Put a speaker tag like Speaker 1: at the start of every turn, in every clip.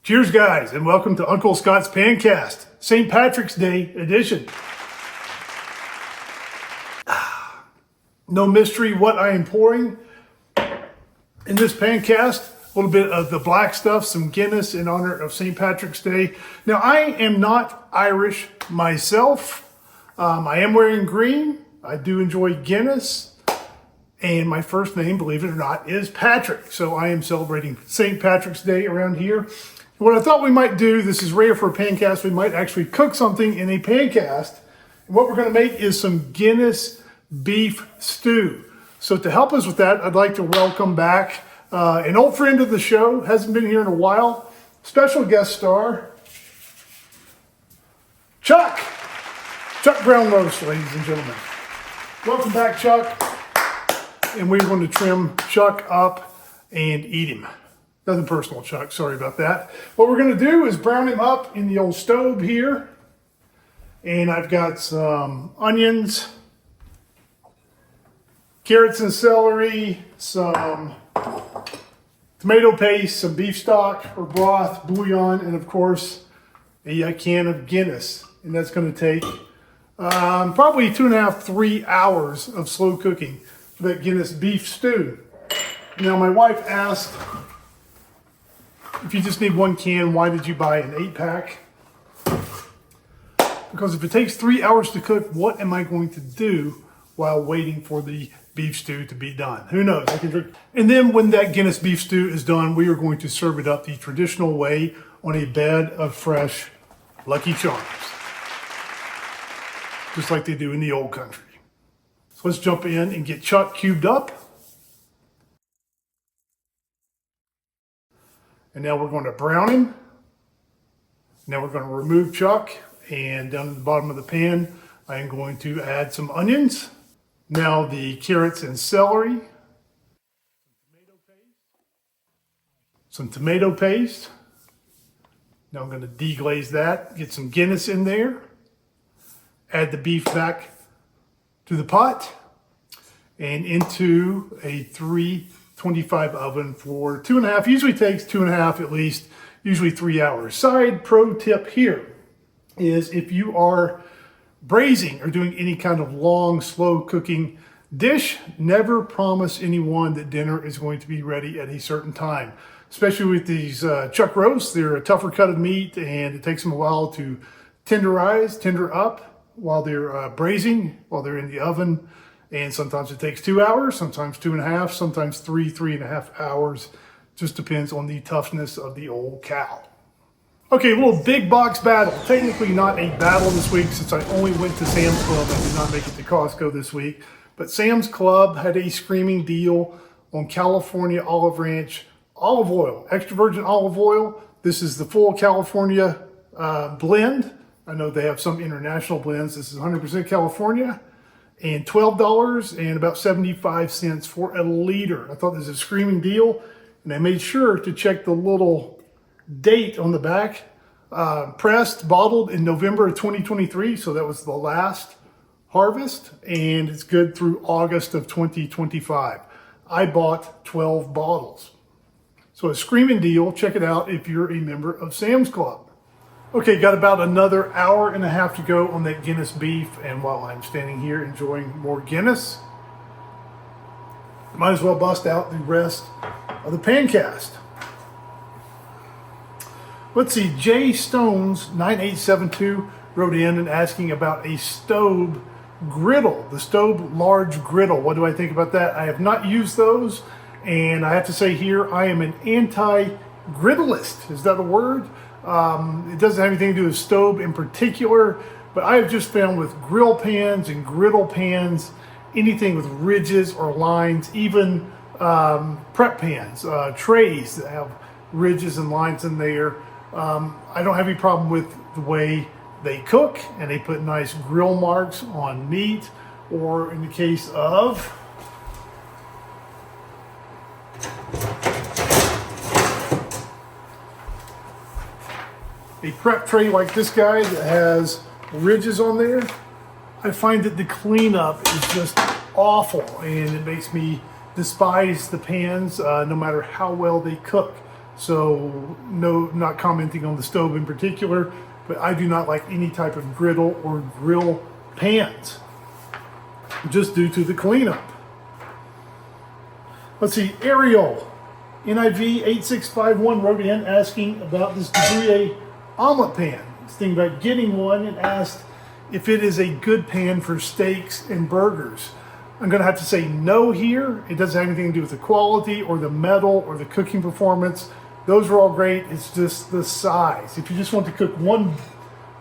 Speaker 1: Cheers, guys, and welcome to Uncle Scott's Pancast, St. Patrick's Day edition. No mystery what I am pouring in this Pancast. A little bit of the black stuff, some Guinness in honor of St. Patrick's Day. Now, I am not Irish myself. I am wearing green. I do enjoy Guinness. And my first name, believe it or not, is Patrick. So I am celebrating St. Patrick's Day around here. What I thought we might do, this is rare for a Pancast, we might actually cook something in a Pancast. And what we're going to make is some Guinness beef stew. So to help us with that, I'd like to welcome back an old friend of the show, hasn't been here in a while, special guest star, Chuck Brown Roast, ladies and gentlemen. Welcome back, Chuck. And we're going to trim Chuck up and eat him. Nothing personal, Chuck. Sorry about that. What we're going to do is brown him up in the old stove here. And I've got some onions, carrots and celery, some tomato paste, some beef stock or broth, bouillon, and of course, a can of Guinness. And that's going to take probably 2.5, 3 hours of slow cooking for that Guinness beef stew. Now, my wife asked, if you just need one can, why did you buy an 8-pack? Because if it takes 3 hours to cook, what am I going to do while waiting for the beef stew to be done? Who knows? I can drink. And then when that Guinness beef stew is done, we are going to serve it up the traditional way on a bed of fresh Lucky Charms. Just like they do in the old country. So let's jump in and get Chuck cubed up. And now we're going to brown him. Now we're going to remove Chuck. And down at the bottom of the pan, I am going to add some onions. Now the carrots and celery. Some tomato paste. Now I'm going to deglaze that. Get some Guinness in there. Add the beef back to the pot. And into a 325 oven for 2.5, usually takes 2.5 at least, usually 3 hours. Side pro tip here is if you are braising or doing any kind of long, slow cooking dish, never promise anyone that dinner is going to be ready at a certain time. Especially with these chuck roasts, they're a tougher cut of meat and it takes them a while to tender up while they're braising, while they're in the oven. And sometimes it takes 2 hours, sometimes 2.5, sometimes 3.5 hours. Just depends on the toughness of the old cow. Okay, a little big box battle. Technically not a battle this week since I only went to Sam's Club and did not make it to Costco this week. But Sam's Club had a screaming deal on California Olive Ranch olive oil, extra virgin olive oil. This is the full California blend. I know they have some international blends. This is 100% California. And $12 and about 75 cents for a liter. I thought this was a screaming deal. And I made sure to check the little date on the back. Pressed, bottled in November of 2023. So that was the last harvest. And it's good through August of 2025. I bought 12 bottles. So a screaming deal. Check it out if you're a member of Sam's Club. Okay, got about another hour and a half to go on that Guinness beef. And while I'm standing here enjoying more Guinness, might as well bust out the rest of the Pancast. Let's see, Jay Stones 9872 wrote in and asking about a stove griddle, the stove large griddle. What do I think about that? I have not used those. And I have to say here, I am an anti-griddleist. Is that a word? It doesn't have anything to do with stove in particular, but I have just found with grill pans and griddle pans, anything with ridges or lines, even prep pans, trays that have ridges and lines in there. I don't have any problem with the way they cook and they put nice grill marks on meat, or in the case of a prep tray like this guy that has ridges on there, I find that the cleanup is just awful and it makes me despise the pans no matter how well they cook. So no, not commenting on the stove in particular, but I do not like any type of griddle or grill pans, just due to the cleanup. Let's see, Ariel, NIV8651 wrote in asking about this Debrouille omelet pan. He's thinking about getting one and asked if it is a good pan for steaks and burgers. I'm going to have to say no here. It doesn't have anything to do with the quality or the metal or the cooking performance. Those are all great. It's just the size. If you just want to cook one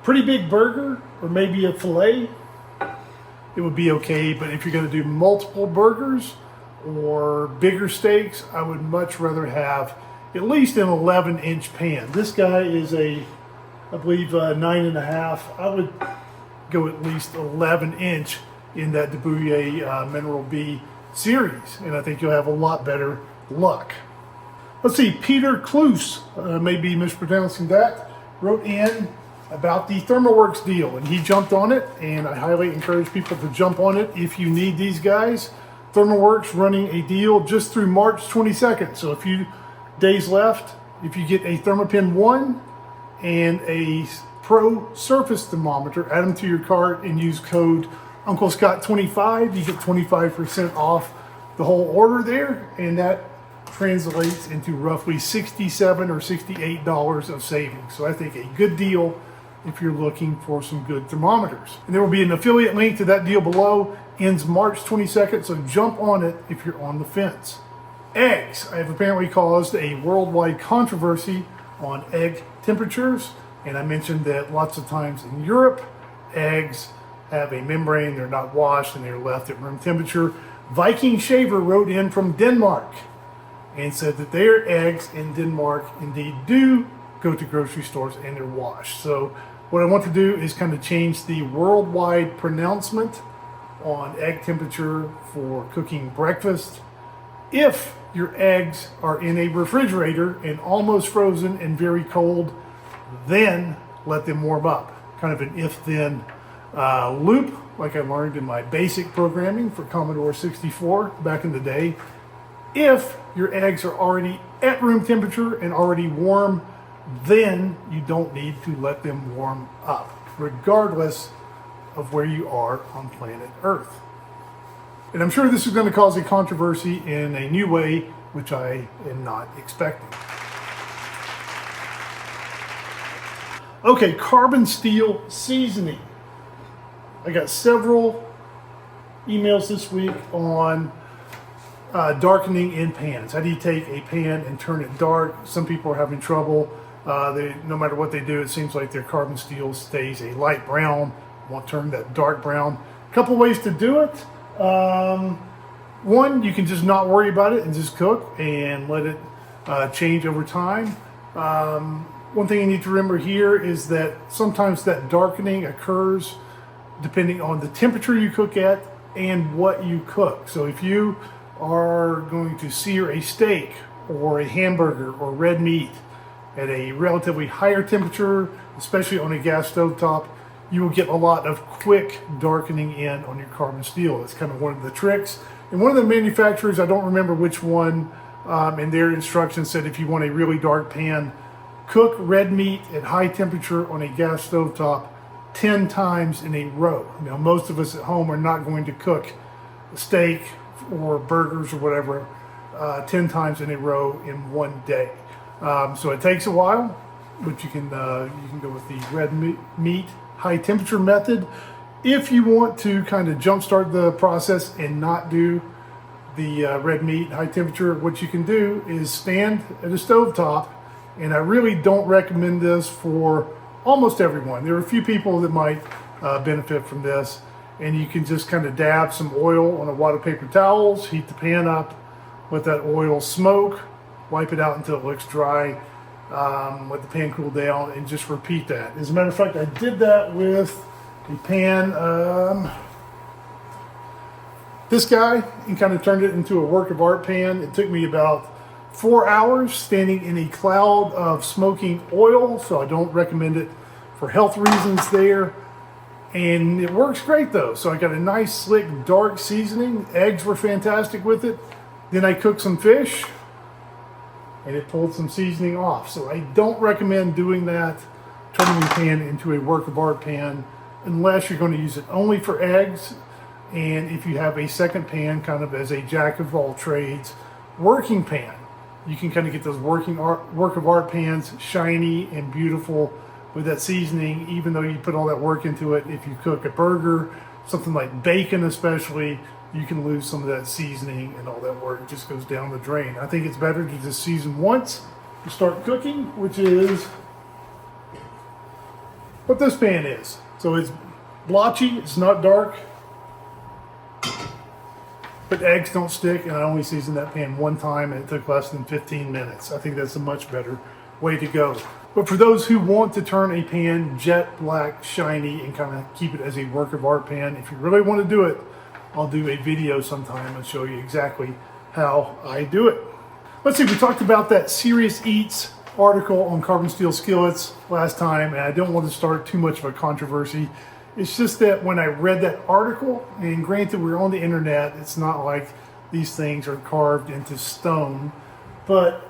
Speaker 1: pretty big burger or maybe a filet, it would be okay. But if you're going to do multiple burgers or bigger steaks, I would much rather have at least an 11-inch pan. This guy is I believe 9.5. I would go at least 11-inch in that Debrouille Mineral B series, and I think you'll have a lot better luck. Let's see, Peter Kloos, may be mispronouncing that, wrote in about the Thermoworks deal, and he jumped on it, and I highly encourage people to jump on it if you need these guys. Thermoworks running a deal just through March 22nd, so a few days left. If you get a Thermopin 1 and a Pro Surface Thermometer, add them to your cart and use code Uncle Scott 25, you get 25% off the whole order there, and that translates into roughly $67 or $68 of savings. So I think a good deal if you're looking for some good thermometers. And there will be an affiliate link to that deal below. Ends March 22nd, so jump on it if you're on the fence. Eggs. I have apparently caused a worldwide controversy on egg temperatures, and I mentioned that lots of times in Europe, eggs have a membrane, they're not washed, and they're left at room temperature. Viking Shaver wrote in from Denmark and said that their eggs in Denmark indeed do go to grocery stores and they're washed. So what I want to do is kind of change the worldwide pronouncement on egg temperature for cooking breakfast. If your eggs are in a refrigerator and almost frozen and very cold, then let them warm up. Kind of an if-then loop, like I learned in my basic programming for Commodore 64 back in the day. If your eggs are already at room temperature and already warm, then you don't need to let them warm up, regardless of where you are on planet Earth. And I'm sure this is going to cause a controversy in a new way, which I am not expecting. Okay, carbon steel seasoning. I got several emails this week on darkening in pans. How do you take a pan and turn it dark? Some people are having trouble. No matter what they do, it seems like their carbon steel stays a light brown, won't turn that dark brown. A couple ways to do it. One, you can just not worry about it and just cook and let it change over time. One thing you need to remember here is that sometimes that darkening occurs depending on the temperature you cook at and what you cook. So if you are going to sear a steak or a hamburger or red meat at a relatively higher temperature, especially on a gas stove top, you will get a lot of quick darkening in on your carbon steel. It's kind of one of the tricks. And one of the manufacturers, I don't remember which one, in their instructions said if you want a really dark pan, cook red meat at high temperature on a gas stove top 10 times in a row. Now, most of us at home are not going to cook a steak or burgers or whatever 10 times in a row in one day. So it takes a while, but you can go with the red meat high temperature method. If you want to kind of jumpstart the process and not do the red meat high temperature, what you can do is stand at a stove top, and I really don't recommend this for almost everyone. There are a few people that might benefit from this, and you can just kind of dab some oil on a wad of paper towels, heat the pan up, let that oil smoke, wipe it out until it looks dry, let the pan cool down, and just repeat that. As a matter of fact, I did that with a pan, this guy, and kind of turned it into a work of art pan. It took me about 4 hours standing in a cloud of smoking oil, so I don't recommend it for health reasons there. And it works great though. So I got a nice slick dark seasoning. Eggs were fantastic with it. Then I cooked some fish and it pulled some seasoning off. So I don't recommend doing that, turning your pan into a work of art pan, unless you're going to use it only for eggs. And if you have a second pan kind of as a jack of all trades working pan, you can kind of get those work of art pans shiny and beautiful with that seasoning, even though you put all that work into it. If you cook a burger, something like bacon especially, you can lose some of that seasoning, and all that work just goes down the drain. I think it's better to just season once to start cooking, which is what this pan is. So it's blotchy, it's not dark, but eggs don't stick, and I only seasoned that pan one time, and it took less than 15 minutes. I think that's a much better way to go. But for those who want to turn a pan jet black, shiny, and kind of keep it as a work of art pan, if you really want to do it, I'll do a video sometime and show you exactly how I do it. Let's see, we talked about that Serious Eats article on carbon steel skillets last time, and I don't want to start too much of a controversy. It's just that when I read that article, and granted we're on the internet, it's not like these things are carved into stone, but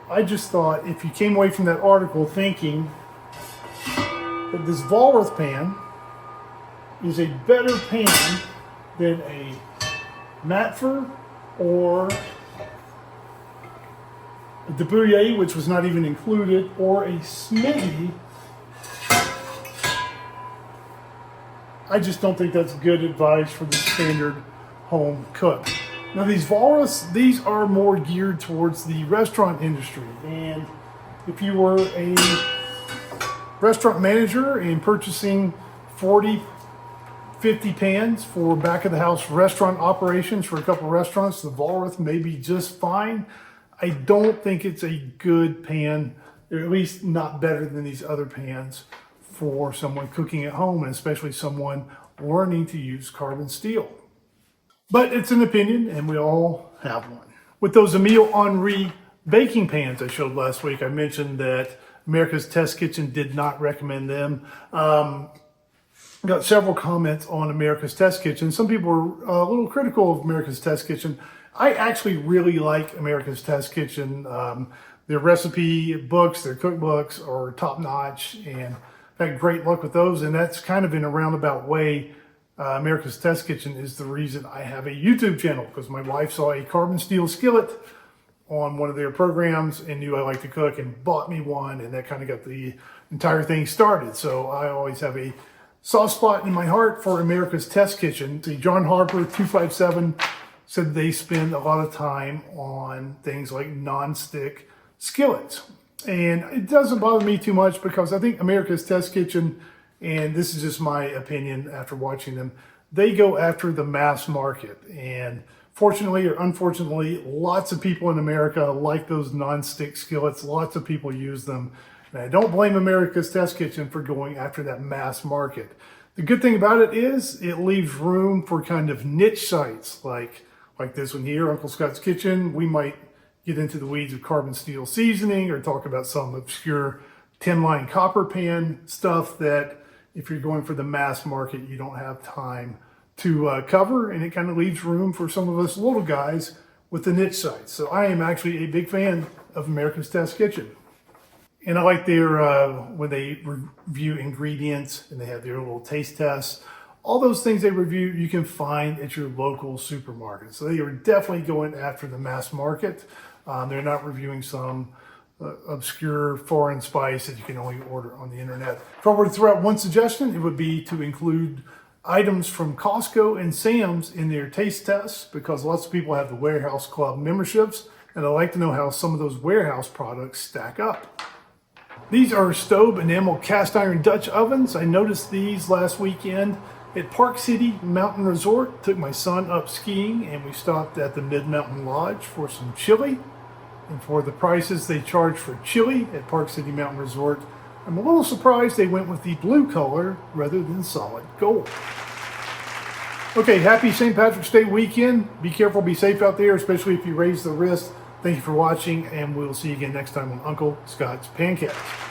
Speaker 1: I just thought if you came away from that article thinking that this Walrus pan is a better pan than a Matfer or a De Bouillet, which was not even included, or a Smitty, I just don't think that's good advice for the standard home cook. Now these Walrus, these are more geared towards the restaurant industry. And if you were a restaurant manager and purchasing 40, 50 pans for back of the house restaurant operations for a couple of restaurants, the Walrus may be just fine. I don't think it's a good pan, or at least not better than these other pans for someone cooking at home, and especially someone learning to use carbon steel. But it's an opinion, and we all have one. With those Emile Henry baking pans I showed last week, I mentioned that America's Test Kitchen did not recommend them. Got several comments on America's Test Kitchen. Some people were a little critical of America's Test Kitchen. I actually really like America's Test Kitchen. Their recipe books, their cookbooks are top notch, and I've had great luck with those. And that's kind of in a roundabout way. America's Test Kitchen is the reason I have a YouTube channel, because my wife saw a carbon steel skillet on one of their programs and knew I liked to cook and bought me one, and that kind of got the entire thing started. So I always have a soft spot in my heart for America's Test Kitchen. See, John Harper 257 said they spend a lot of time on things like non-stick skillets. And it doesn't bother me too much, because I think America's Test Kitchen, and this is just my opinion after watching them, they go after the mass market. And fortunately or unfortunately, lots of people in America like those non-stick skillets. Lots of people use them. And I don't blame America's Test Kitchen for going after that mass market. The good thing about it is it leaves room for kind of niche sites like this one here, Uncle Scott's Kitchen. We might get into the weeds of carbon steel seasoning, or talk about some obscure 10-line copper pan stuff that if you're going for the mass market, you don't have time to cover, and it kind of leaves room for some of us little guys with the niche sites. So I am actually a big fan of America's Test Kitchen. And I like their, when they review ingredients and they have their little taste tests, all those things they review you can find at your local supermarket. So they are definitely going after the mass market. They're not reviewing some obscure foreign spice that you can only order on the internet. If I were to throw out one suggestion, it would be to include items from Costco and Sam's in their taste tests, because lots of people have the Warehouse Club memberships, and I like to know how some of those warehouse products stack up. These are stove enamel cast iron Dutch ovens. I noticed these last weekend at Park City Mountain Resort. Took my son up skiing, and we stopped at the Mid-Mountain Lodge for some chili. And for the prices they charge for chili at Park City Mountain Resort, I'm a little surprised they went with the blue color rather than solid gold. Okay, happy St. Patrick's Day weekend. Be careful, be safe out there, especially if you raise the wrist. Thank you for watching, and we'll see you again next time on Uncle Scott's Pancast.